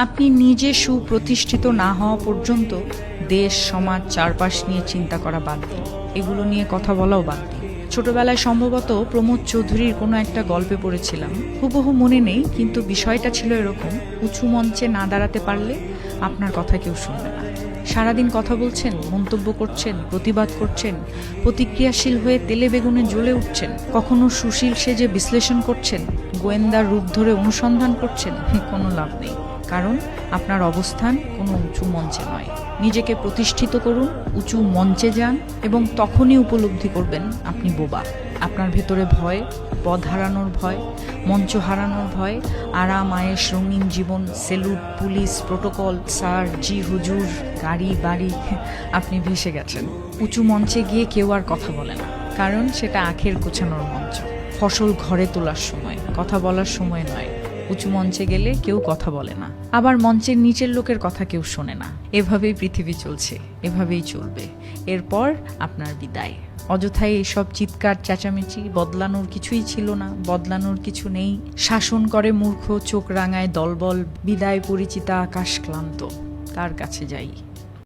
আপনি নিজে সুপ্রতিষ্ঠিত না হওয়া পর্যন্ত দেশ, সমাজ, চারপাশ নিয়ে চিন্তা করা বাদ দিন। এগুলো নিয়ে কথা বলাও বাদ দিন। ছোটবেলায় সম্ভবত প্রমোদ চৌধুরীর কোনো একটা গল্পে পড়েছিলাম, হুবহু মনে নেই, কিন্তু বিষয়টা ছিল এরকম: উঁচু মঞ্চে না দাঁড়াতে পারলে আপনার কথা কেউ শুনবে না। সারাদিন কথা বলছেন, মন্তব্য করছেন, প্রতিবাদ করছেন, প্রতিক্রিয়াশীল হয়ে তেলে বেগুনে জ্বলে উঠছেন, কখনো সুশীল সেজে বিশ্লেষণ করছেন, গোয়েন্দার রূপ ধরে অনুসন্ধান করছেন, কোনো লাভ নেই। কারণ আপনার অবস্থান কোনো উঁচু মঞ্চে নয়। নিজেকে প্রতিষ্ঠিত করুন, উঁচু মঞ্চে যান, এবং তখনই উপলব্ধি করবেন আপনি বোবা। আপনার ভেতরে ভয়, পদ হারানোর ভয়, মঞ্চ হারানোর ভয়, আরাম আয়েশ রঙিন জীবন, সেলুট, পুলিশ, প্রোটোকল, স্যার, জি হুজুর, গাড়ি বাড়ি, আপনি ভেসে গেছেন। উঁচু মঞ্চে গিয়ে কেউ আর কথা বলে না, কারণ সেটা আখের গোছানোর মঞ্চ। ফসল ঘরে তোলার সময়, কথা বলার সময় নয়। উঁচু মঞ্চে গেলে কেউ কথা বলে না, আবার মঞ্চের নিচের লোকের কথা কেউ শোনে না। এভাবেই পৃথিবী চলছে, এভাবেই চলবে। এরপর আপনার বিদায়। অযথাই এসব চিৎকার চেঁচামেচি, বদলানোর কিছুই ছিল না, বদলানোর কিছু নেই। শাসন করে মূর্খ, চোখ রাঙায় দলবল, বিদায় পরিচিতা আকাশ ক্লান্ত। তার কাছে যাই।